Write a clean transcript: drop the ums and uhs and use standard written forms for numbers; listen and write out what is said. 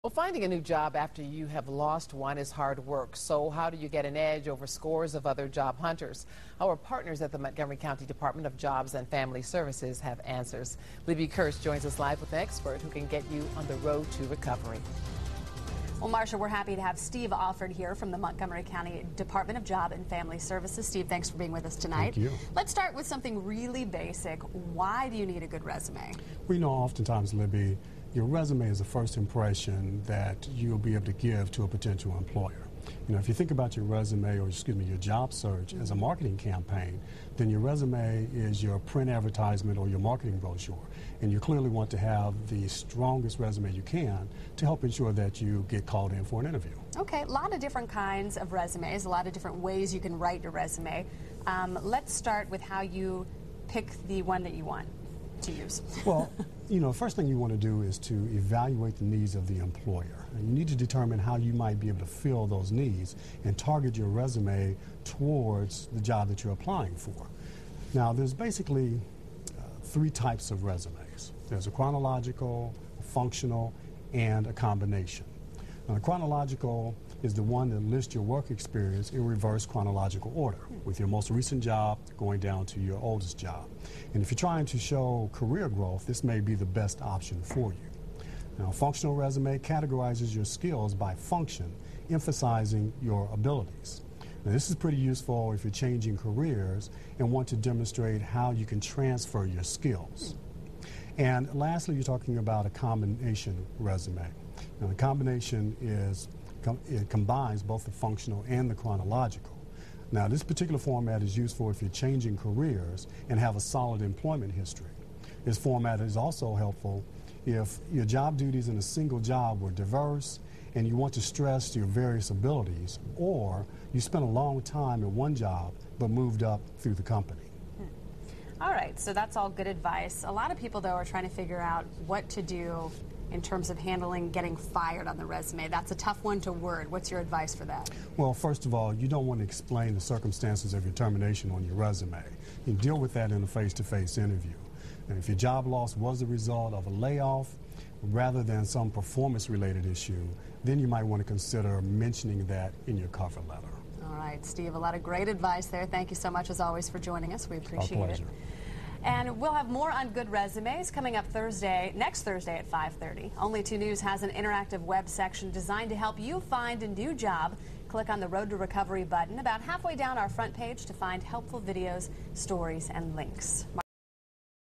Well, finding a new job after you have lost one is hard work. So how do you get an edge over scores of other job hunters? Our partners at the Montgomery County Department of Jobs and Family Services have answers. Libby Kirsch joins us live with an expert who can get you on the road to recovery. Well, Marcia, we're happy to have Steve Alford here from the Montgomery County Department of Job and Family Services. Steve, thanks for being with us tonight. Thank you. Let's start with something really basic. Why do you need a good resume? We know oftentimes, Libby, your resume is the first impression that you'll be able to give to a potential employer. You know, if you think about your resume, or excuse me, your job search as a marketing campaign, then your resume is your print advertisement or your marketing brochure. And you clearly want to have the strongest resume you can to help ensure that you get called in for an interview. Okay, a lot of different kinds of resumes, a lot of different ways you can write your resume. Let's start with how you pick the one that you want to use. Well, you know, the first thing you want to do is to evaluate the needs of the employer. And you need to determine how you might be able to fill those needs and target your resume towards the job that you're applying for. Now, there's basically three types of resumes. There's a chronological, a functional, and a combination. Now, the chronological is the one that lists your work experience in reverse chronological order, with your most recent job going down to your oldest job. And if you're trying to show career growth, this may be the best option for you. Now, a functional resume categorizes your skills by function, emphasizing your abilities. Now, this is pretty useful if you're changing careers and want to demonstrate how you can transfer your skills. And lastly, you're talking about a combination resume. Now, the combination it combines both the functional and the chronological. Now, this particular format is useful if you're changing careers and have a solid employment history. This format is also helpful if your job duties in a single job were diverse and you want to stress your various abilities, or you spent a long time in one job but moved up through the company. All right, so that's all good advice. A lot of people, though, are trying to figure out what to do in terms of handling getting fired on the resume. That's a tough one to word. What's your advice for that? Well, first of all, you don't want to explain the circumstances of your termination on your resume. You deal with that in a face-to-face interview. And if your job loss was the result of a layoff rather than some performance-related issue, then you might want to consider mentioning that in your cover letter. All right, Steve, a lot of great advice there. Thank you so much, as always, for joining us. We appreciate Our pleasure. it. And we'll have more on good resumes coming up next Thursday at 5:30. Only Two News has an interactive web section designed to help you find a new job. Click on the Road to Recovery button about halfway down our front page to find helpful videos, stories, and links.